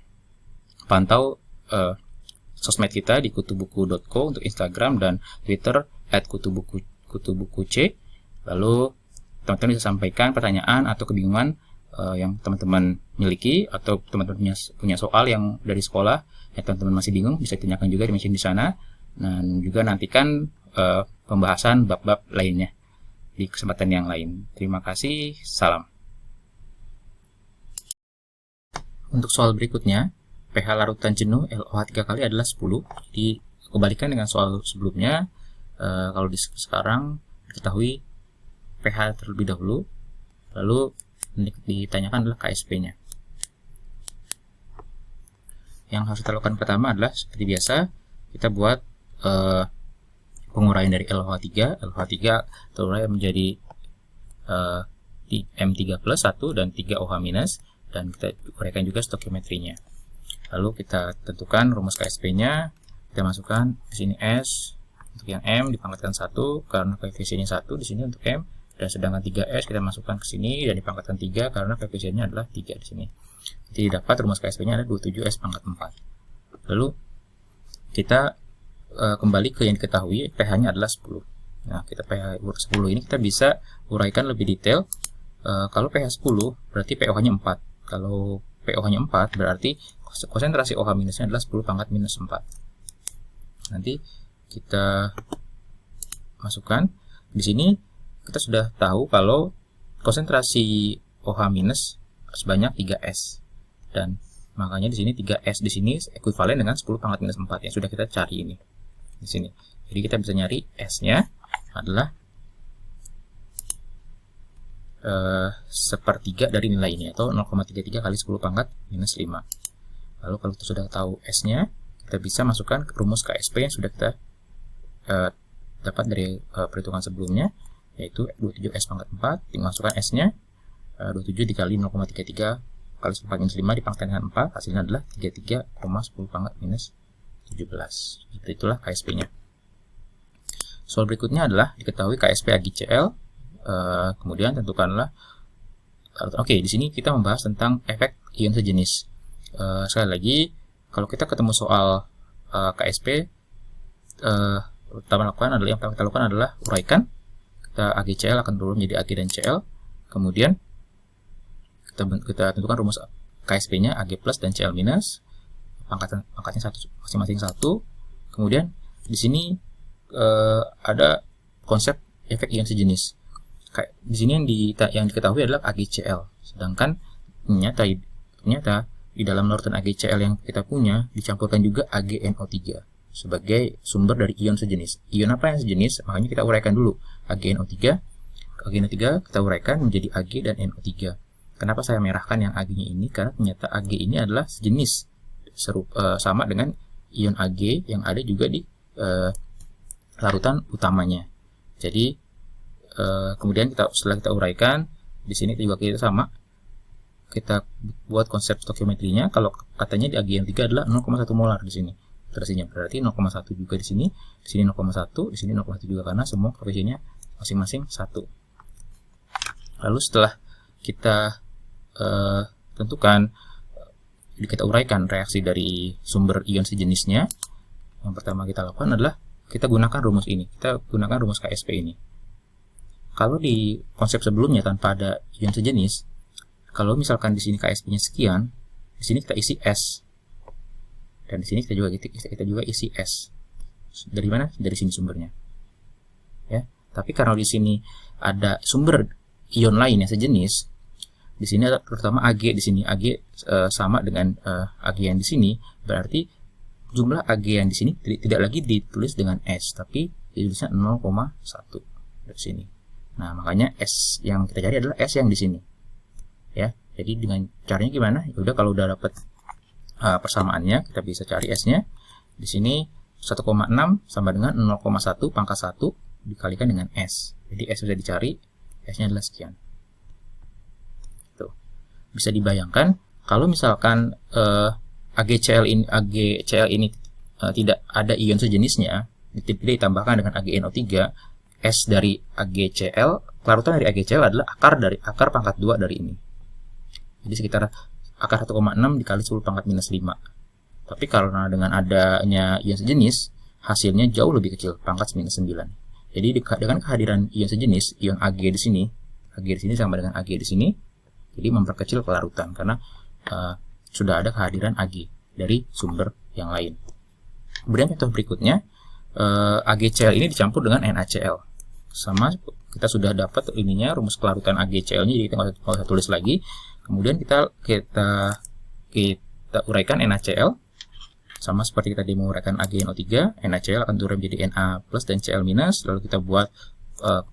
pantau sosmed kita di kutubuku.co untuk Instagram dan Twitter @kutubuku_c. Lalu teman-teman bisa sampaikan pertanyaan atau kebingungan yang teman-teman miliki, atau teman-teman punya soal yang dari sekolah yang teman-teman masih bingung, bisa ditanyakan juga di sana. Dan juga nantikan pembahasan bab-bab lainnya di kesempatan yang lain. Terima kasih, salam. Untuk soal berikutnya, pH larutan jenuh LOH 3 kali adalah 10. Jadi kebalikan dengan soal sebelumnya, kalau di sekarang diketahui pH terlebih dahulu, lalu ditanyakan adalah KSP-nya. Yang harus kita lakukan pertama adalah seperti biasa, kita buat penguraian dari LOH3. LOH3 terurai menjadi M3+, 1 dan 3 OH-, dan kita uraikan juga stoichiometrinya. Lalu kita tentukan rumus KSP-nya, kita masukkan di sini S untuk yang M dipangkatkan 1 karena koefisiennya 1 di sini untuk M, dan sedangkan 3S kita masukkan ke sini dan dipangkatkan 3 karena koefisiennya adalah 3 di sini. Jadi dapat rumus KSP-nya ada 27S pangkat 4. Lalu kita kembali ke yang diketahui, pH-nya adalah 10. Nah, kita pH 10 ini kita bisa uraikan lebih detail. Kalau pH 10 berarti POH-nya 4. Kalau POH-nya 4 berarti konsentrasi OH-nya adalah 10 pangkat minus 4. Nanti kita masukkan di sini. Kita sudah tahu kalau konsentrasi OH- sebanyak 3S, dan makanya di sini 3S di sini ekuivalen dengan 10 pangkat minus 4 yang sudah kita cari ini di sini. Jadi kita bisa nyari S-nya adalah sepertiga dari nilai ini, atau 0,33 kali 10 pangkat minus 5. Lalu kalau kita sudah tahu S-nya, kita bisa masukkan ke rumus KSP yang sudah kita dapat dari perhitungan sebelumnya, yaitu 27S pangkat 4, dimasukkan S-nya, 27 dikali 0,33 kali 10 pangkat minus 5 dipangkat dengan 4, hasilnya adalah 33,10 pangkat minus 17. Seperti itulah KSP-nya. Soal berikutnya adalah diketahui KSP AgCl, kemudian tentukanlah Oke, di sini kita membahas tentang efek ion sejenis. Sekali lagi, kalau kita ketemu soal KSP, pertama yang kita lakukan adalah uraikan. Kita AgCl akan berubah menjadi Ag dan Cl. Kemudian kita tentukan rumus KSP-nya Ag plus dan Cl minus. Pangkatnya masing-masing 1. Kemudian di sini ada konsep efek ion sejenis. Di sini yang diketahui adalah AgCl. Sedangkan ternyata di dalam larutan AgCl yang kita punya dicampurkan juga AgNO3 sebagai sumber dari ion sejenis. Ion apa yang sejenis? Makanya kita uraikan dulu AgNO3. AgNO3 kita uraikan menjadi Ag dan NO3. Kenapa saya merahkan yang Ag-nya ini? Karena ternyata Ag ini adalah sejenis, sama dengan ion Ag yang ada juga di larutan utamanya. Jadi kemudian setelah kita uraikan, di sini juga kita sama. Kita buat konsep stokiometrinya. Kalau katanya di AgN3 adalah 0,1 molar di sini. Terasinya berarti 0,1 juga di sini 0,1, di sini 0,1 juga karena semua koefisiennya masing-masing 1. Lalu setelah kita tentukan, kita uraikan reaksi dari sumber ion sejenisnya, yang pertama kita lakukan adalah kita gunakan rumus ini. Kita gunakan rumus KSP ini. Kalau di konsep sebelumnya tanpa ada ion sejenis, kalau misalkan di sini KSP-nya sekian, di sini kita isi S. Dan di sini kita juga isi S. Dari mana? Dari sini sumbernya. Ya. Tapi karena di sini ada sumber ion lain yang sejenis, di sini ada terutama Ag di sini. Ag sama dengan Ag yang di sini, berarti jumlah Ag yang di sini tidak lagi ditulis dengan S, tapi ditulisnya 0,1 dari sini. Nah, makanya S yang kita cari adalah S yang di sini. Ya, jadi dengan caranya gimana? Ya udah, kalau udah dapat persamaannya, kita bisa cari S-nya. Di sini 1,6 sama dengan 0,1 pangkat 1 dikalikan dengan S. Jadi S bisa dicari, S-nya adalah sekian. Tuh. Bisa dibayangkan kalau misalkan AgCl ini tidak ada ion sejenisnya, ditambahkan dengan AgNO3, S dari AgCl, larutan dari AgCl adalah akar pangkat 2 dari ini. Jadi sekitar akar 1,6 dikali 10 pangkat minus 5. Tapi karena dengan adanya ion sejenis, hasilnya jauh lebih kecil, pangkat minus 9. Jadi dengan kehadiran ion sejenis, ion Ag di sini sama dengan Ag di sini, jadi memperkecil kelarutan karena sudah ada kehadiran Ag dari sumber yang lain. Kemudian contoh berikutnya, AgCl ini dicampur dengan NaCl. Sama, kita sudah dapat ininya, rumus kelarutan AgCl-nya, jadi kita nggak usah tulis lagi. Kemudian kita uraikan NaCl, sama seperti kita menguraikan AgNO3. NaCl akan turun menjadi Na plus dan Cl minus. Lalu kita buat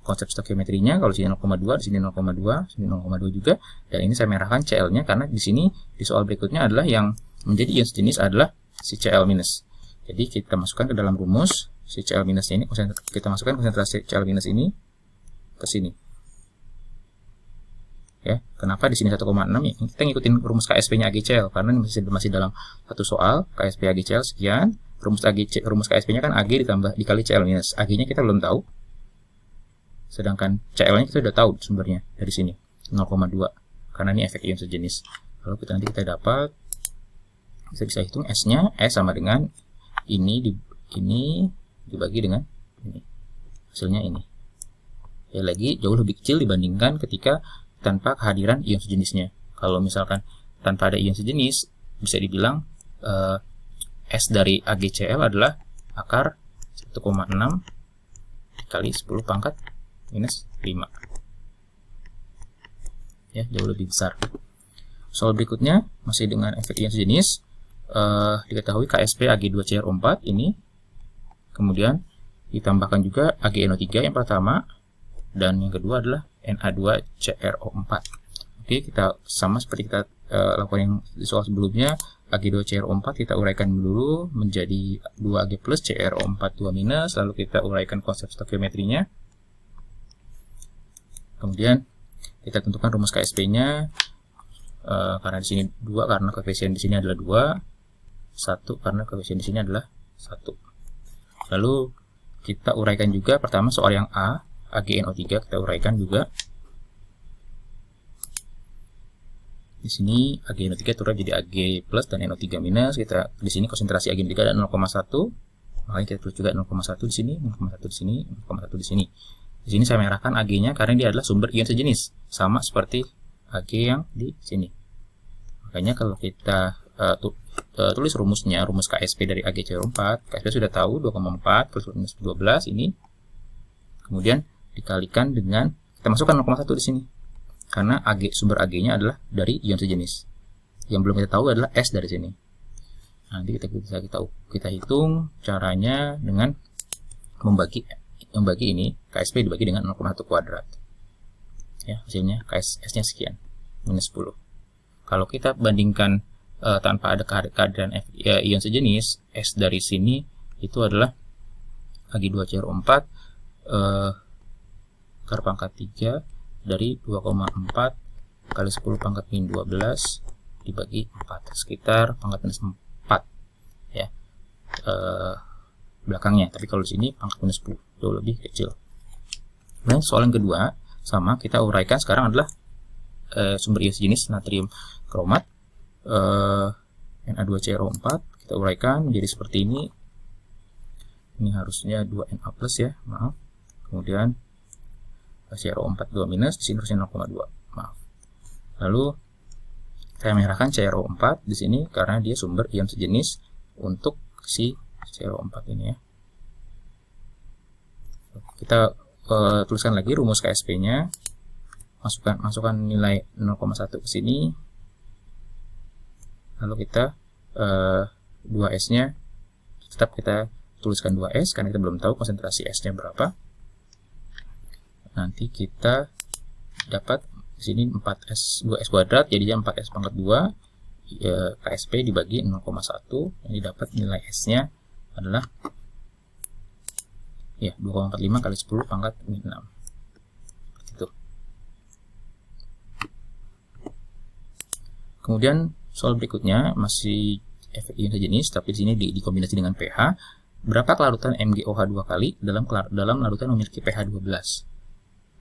konsep stokiometrinya. Kalau di sini 0,2, di sini 0,2, di sini 0,2 juga. Dan ini saya merahkan Cl-nya karena di sini di soal berikutnya adalah yang menjadi ion sejenis adalah si Cl minus. Jadi kita masukkan ke dalam rumus si Cl minus ini, kita masukkan konsentrasi Cl minus ini ke sini. Ya, kenapa di sini 1,6 ya? Kita ngikutin rumus KSP-nya AgCl karena ini masih dalam satu soal. KSP AgCl sekian, rumus KSP-nya kan Ag dikali Cl minus. Ag-nya kita belum tahu. Sedangkan Cl-nya kita sudah tahu sumbernya dari sini 0,2 karena ini efek ion sejenis. Lalu nanti kita dapat, kita bisa hitung S-nya, S sama dengan ini dibagi dengan ini. Hasilnya ini. Ya, lagi jauh lebih kecil dibandingkan ketika tanpa kehadiran ion sejenisnya. Kalau misalkan tanpa ada ion sejenis, bisa dibilang S dari AgCl adalah akar 1,6 kali 10 pangkat minus 5. Ya, jauh lebih besar. Soal berikutnya masih dengan efek ion sejenis. Diketahui KSP Ag2CrO4 ini, kemudian ditambahkan juga AgNO3 yang pertama, dan yang kedua adalah Na2CrO4. Oke, kita sama seperti kita lakukan yang di soal sebelumnya. Ag2CrO4 kita uraikan dulu menjadi 2Ag plus CrO4 2 minus, lalu kita uraikan konsep stokiometrinya. Kemudian kita tentukan rumus KSP-nya. Karena di sini 2 karena koefisien di sini adalah 2, 1 karena koefisien di sini adalah 1. Lalu kita uraikan juga pertama soal yang A, AgNO3 kita uraikan juga. Di sini AgNO3 turun jadi Ag plus dan NO3 minus. Kita di sini konsentrasi AgNO3 ada 0,1. Makanya kita tulis juga 0,1 di sini, 0,1 di sini, 0,1 di sini. Di sini saya merahkan Ag-nya karena dia adalah sumber ion sejenis, sama seperti Ag yang di sini. Makanya kalau kita tulis rumusnya, rumus KSP dari AgCO4, KSP sudah tahu 2,4 plus minus 12 ini. Kemudian dikalikan dengan, kita masukkan 0,1 di sini. Karena sumber Ag-nya adalah dari ion sejenis. Yang belum kita tahu adalah S dari sini. Nanti kita hitung caranya dengan membagi ini KSP dibagi dengan 0,1 kuadrat. Ya, hasilnya S-nya sekian, minus 10. Kalau kita bandingkan tanpa ada kehadiran ion sejenis, S dari sini itu adalah Ag2CrO4 akar pangkat 3 dari 2,4 kali 10 pangkat min 12 dibagi 4, sekitar pangkat minus 4 ya, belakangnya. Tapi kalau di sini pangkat minus 10 jauh lebih kecil. Dan soal yang kedua sama, kita uraikan sekarang adalah sumber ion sejenis natrium kromat, Na2CrO4. Kita uraikan menjadi seperti ini. Ini harusnya 2Na plus ya, maaf. Kemudian CrO4 2 minus, di sini harusnya 0,2, maaf. Lalu saya merahkan CrO4 di sini karena dia sumber ion sejenis untuk si CrO4 ini ya. Kita tuliskan lagi rumus KSP-nya. Masukkan nilai 0,1 ke sini. Lalu kita 2S-nya tetap kita tuliskan 2S karena kita belum tahu konsentrasi S-nya berapa. Nanti kita dapat di sini 4S 2S kuadrat, jadinya 4S pangkat 2 ya, KSP dibagi 0,1, yang didapat nilai S-nya adalah ya 2,45 kali 10 pangkat min 6. Itu. Kemudian soal berikutnya masih efek ion sejenis, tapi di sini dikombinasi dengan pH. Berapa kelarutan MgOH 2 kali dalam larutan memiliki pH 12?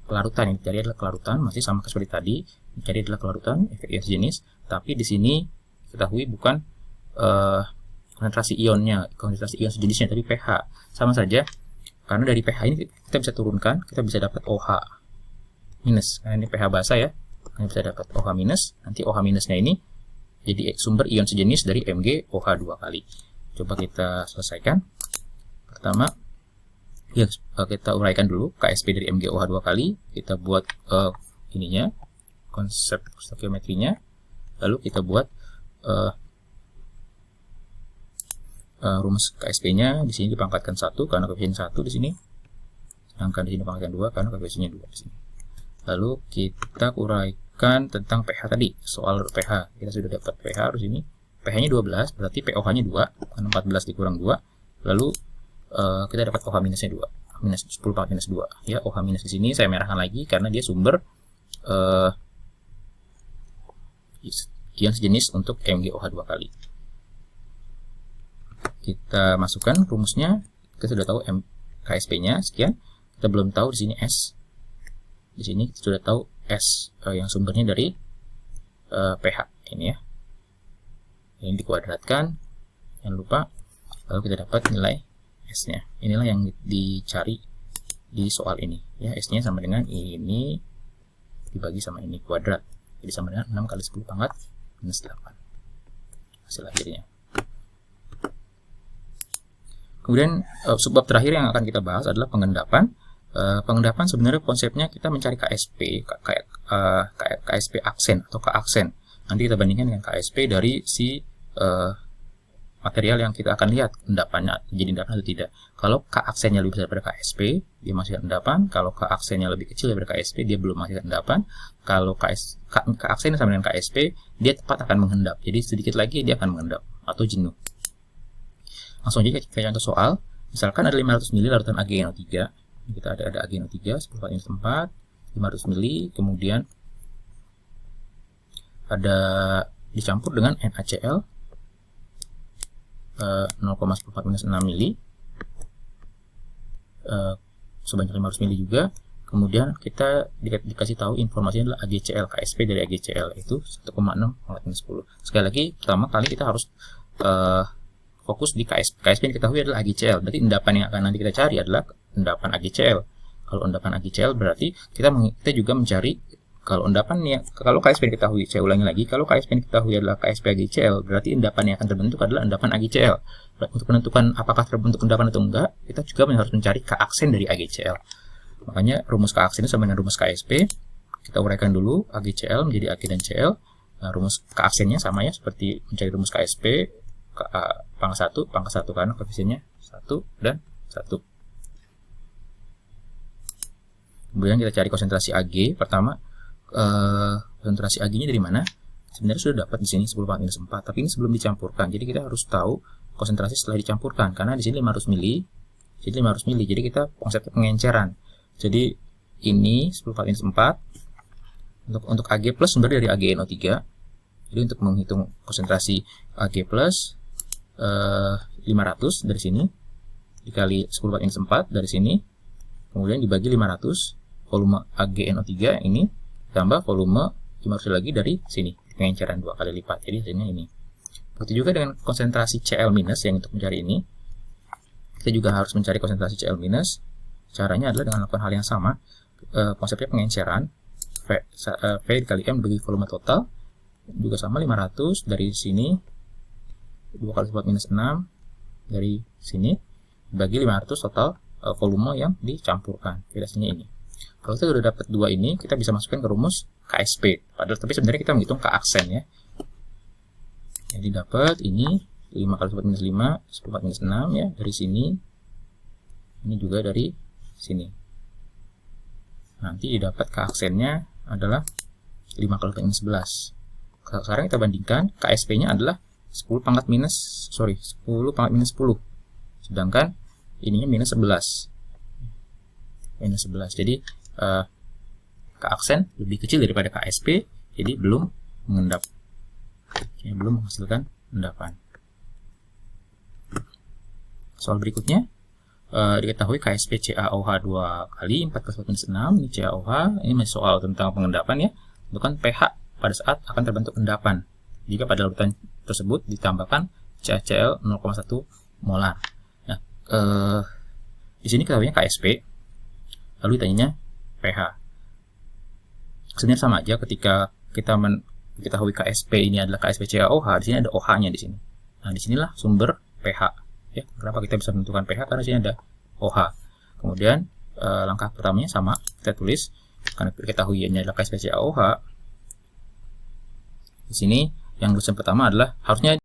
Kelarutan yang dicari adalah kelarutan, masih sama seperti tadi, dicari adalah kelarutan efek ion sejenis, tapi di sini ketahui bukan konsentrasi ionnya, konsentrasi ion sejenisnya, tapi pH. Sama saja, karena dari pH ini kita bisa turunkan, kita bisa dapat OH minus, karena ini pH basa ya, kita bisa dapat OH minus. Nanti OH minusnya ini jadi sumber ion sejenis dari MgOH 2 kali. Coba kita selesaikan. Pertama, ya, kita uraikan dulu KSP dari MgOH 2 kali. Kita buat ininya, konsep stoikiometrinya. Lalu kita buat rumus KSP-nya. Di sini dipangkatkan 1 karena koefisien 1 di sini. Sedangkan di sini dipangkatkan 2 karena koefisiennya 2 di sini. Lalu kita uraikan tentang pH tadi. Soal pH, kita sudah dapat pH harus ini. pH-nya 12, berarti pOH-nya 2, karena 14 dikurang 2. Lalu kita dapat OH minusnya 2, minus 10 pangkat minus 2 ya. OH minus di sini saya merahkan lagi karena dia sumber ion sejenis untuk MgOH 2 kali. Kita masukkan rumusnya. Kita sudah tahu KSP-nya sekian. Kita belum tahu di sini S. Di sini kita sudah tahu S yang sumbernya dari pH ini ya. Ini dikuadratkan, jangan lupa. Lalu kita dapat nilai S-nya. Inilah yang dicari di soal ini. Ya, S-nya sama dengan ini dibagi sama ini kuadrat. Jadi sama dengan 6 kali 10 pangkat minus 8. Hasil akhirnya. Kemudian subbab terakhir yang akan kita bahas adalah pengendapan. Pengendapan sebenarnya konsepnya kita mencari KSP, KSP aksen atau keaksen. Nanti kita bandingkan dengan KSP dari si material yang kita akan lihat endapannya jadi endapan atau tidak. Kalau keaksennya lebih besar daripada KSP, dia masih endapan. Kalau keaksennya lebih kecil daripada KSP, dia belum masih endapan. Kalau keaksennya sama dengan KSP, dia tepat akan mengendap. Jadi sedikit lagi dia akan mengendap atau jenuh. Langsung aja kita contoh soal. Misalkan ada 500 ml larutan AgNO3. Kita ada AgNO3 10 minus 4, 500 ml, kemudian ada dicampur dengan NaCl 0,14 minus 6 mili sebanyak 500 mili juga. Kemudian kita dikasih tahu informasinya adalah AGCL, KSP dari AGCL itu 1,6 -10. Sekali lagi, pertama kali kita harus fokus di KSP. KSP yang diketahui adalah AGCL. Berarti endapan yang akan nanti kita cari adalah endapan AGCL. Kalau endapan AGCL berarti kita juga mencari kalau KSP yang diketahui, saya ulangi lagi, kalau KSP yang diketahui adalah KSP AGCL, berarti endapan yang akan terbentuk adalah endapan AGCL. Untuk menentukan apakah terbentuk endapan atau enggak, kita juga harus mencari K aksen dari AGCL. Makanya rumus K aksen sama dengan rumus KSP. Kita uraikan dulu AGCL menjadi AG dan CL. Nah, rumus K aksennya sama ya, seperti mencari rumus KSP, pangkat 1 karena koefisiennya 1 dan 1. Kemudian kita cari konsentrasi AG. Pertama, konsentrasi AG-nya dari mana? Sebenarnya sudah dapat di sini 10 - 4, tapi ini sebelum dicampurkan. Jadi kita harus tahu konsentrasi setelah dicampurkan, karena di sini 500 mili, jadi 500 mili. Jadi kita konsep pengenceran. Jadi ini 10 - 4 untuk AG plus sumber dari AgNO3. Jadi untuk menghitung konsentrasi AG plus 500 dari sini dikali 10 - 4 dari sini, kemudian dibagi 500 volume AgNO3 yang ini tambah volume 500 lagi dari sini, pengenceran 2 kali lipat. Jadi hasilnya ini. Begitu juga dengan konsentrasi Cl- yang untuk mencari ini, kita juga harus mencari konsentrasi Cl-. Caranya adalah dengan melakukan hal yang sama. Konsepnya pengenceran, V dikali M bagi volume total, juga sama 500 dari sini, 2 kali 10 - 6 dari sini, bagi 500 total volume yang dicampurkan. Hasilnya ini. Kalau kita sudah dapat 2 ini, kita bisa masukkan ke rumus KSP. Padahal tapi sebenarnya kita menghitung K aksen ya. Jadi dapat ini 5 kali 10 - 5, 10 - 6 ya, dari sini. Ini juga dari sini. Nanti didapat K aksennya adalah 5 kali 11. Sekarang kita bandingkan, KSP-nya adalah 10 pangkat minus 10. Sedangkan ininya minus 11. Jadi K aksen lebih kecil daripada KSP, jadi belum mengendap. Belum menghasilkan endapan. Soal berikutnya, diketahui KSP CaOH 2 kali 4 + 6, ini CaOH, ini masih soal tentang pengendapan ya. Tentukan pH pada saat akan terbentuk endapan jika pada larutan tersebut ditambahkan CaCl 0,1 molar. Nah, di sini ketahuinya KSP, lalu ditanyanya pH. Sebenarnya sama aja ketika kita ketahui KSP ini adalah KSP CaOH, di sini ada OH-nya di sini. Nah, disinilah sumber pH. Ya, kenapa kita bisa menentukan pH? Karena di sini ada OH. Kemudian langkah pertamanya sama, kita tulis karena kita ketahui ini adalah KSP CaOH. Di sini yang tulisan pertama adalah harusnya.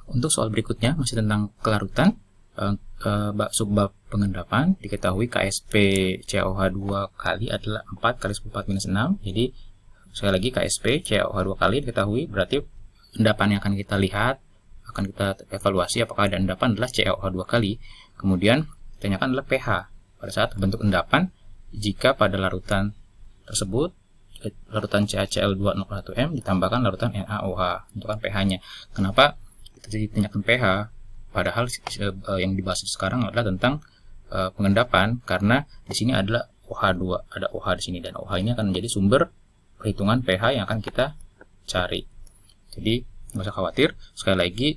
Untuk soal berikutnya masih tentang kelarutan, subbab pengendapan diketahui KSP CaOH 2 kali adalah 4 kali 10 - 6. Jadi sekali lagi KSP CaOH 2 kali diketahui, berarti endapan yang akan kita lihat, akan kita evaluasi apakah ada endapan adalah CaOH 2 kali. Kemudian ditanyakan adalah pH pada saat terbentuk endapan jika pada larutan tersebut, larutan CaCl2 0,1 M ditambahkan larutan NaOH. Tentukan pH-nya. Kenapa kita ditanyakan pH? Padahal yang dibahas sekarang adalah tentang pengendapan, karena di sini adalah OH2, ada OH di sini, dan OH ini akan menjadi sumber perhitungan pH yang akan kita cari. Jadi nggak usah khawatir. Sekali lagi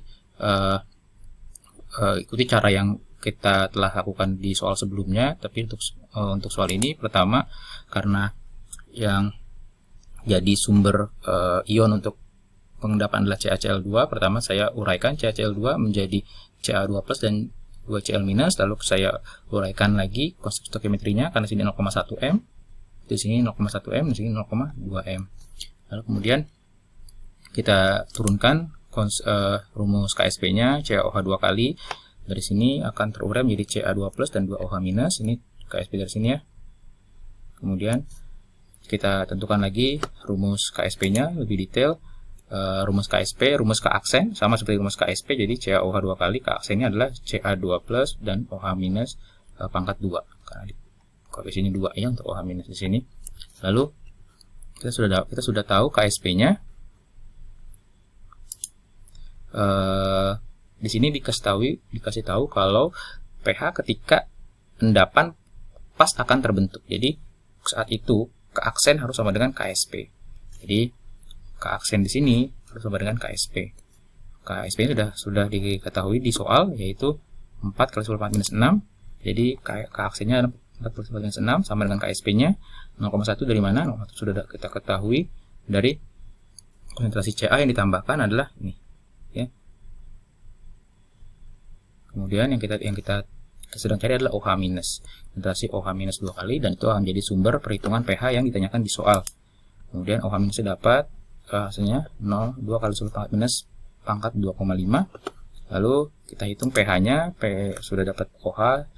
ikuti cara yang kita telah lakukan di soal sebelumnya, tapi untuk soal ini pertama, karena yang jadi sumber ion untuk pengendapan adalah CaCl2, pertama saya uraikan CaCl2 menjadi Ca2+ dan 2Cl-, lalu saya uraikan lagi konsep stoikiometrinya, karena sini 0,1 M, di sini 0,1 M, di sini 0,2 M. Lalu kemudian kita turunkan rumus KSP-nya, CaOH 2 kali, dari sini akan terurai menjadi Ca2+ dan 2OH-, ini KSP dari sini ya. Kemudian kita tentukan lagi rumus KSP-nya lebih detail. Rumus KSP, rumus K aksen sama seperti rumus KSP, jadi CaOH 2 kali, K aksennya adalah Ca2+ dan OH- pangkat 2, karena koefisiennya 2 ya untuk OH- di sini. Lalu kita sudah tahu KSP-nya. Di sini dikasih tahu kalau pH ketika endapan pas akan terbentuk. Jadi saat itu keaksen harus sama dengan KSP. Jadi keaksen di sini harus sama dengan KSP. KSP ini sudah diketahui di soal, yaitu 4 kali 10 pangkat minus 6. Jadi keaksennya 4 kali 10 pangkat minus 6 sama dengan KSP-nya 0,1 dari mana? 0,1 sudah kita ketahui dari konsentrasi Ca yang ditambahkan adalah ini, ya. Kemudian yang kita sedang cari adalah OH minus. Konsentrasi OH minus 2 kali, dan itu akan menjadi sumber perhitungan pH yang ditanyakan di soal. Kemudian OH minusnya dapat hasilnya 0,2 kali 10 pangkat minus pangkat 2,5. Lalu kita hitung pH-nya, sudah dapat OH,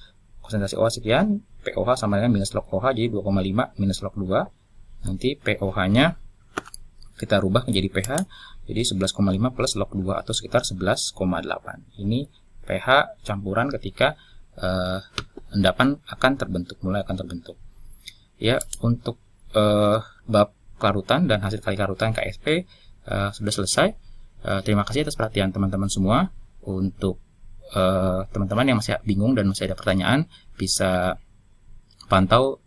konsentrasi OH sekian, POH sama dengan minus log OH, jadi 2,5 minus log 2. Nanti POH-nya kita rubah menjadi pH, jadi 11,5 plus log 2 atau sekitar 11,8. Ini pH campuran ketika endapan mulai akan terbentuk. Ya, untuk bab kelarutan dan hasil kali kelarutan KSP sudah selesai. Terima kasih atas perhatian teman-teman semua. Untuk teman-teman yang masih bingung dan masih ada pertanyaan, bisa pantau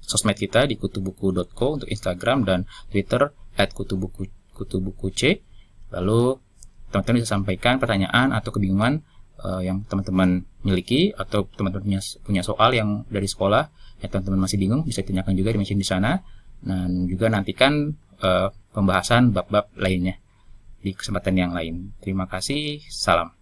sosmed kita di kutubuku.co untuk Instagram dan Twitter @kutubuku_c. Lalu teman-teman bisa sampaikan pertanyaan atau kebingungan yang teman-teman miliki, atau teman-teman punya soal yang dari sekolah yang teman-teman masih bingung, bisa ditanyakan juga di mention di sana. Dan juga nantikan pembahasan bab-bab lainnya di kesempatan yang lain. Terima kasih, salam.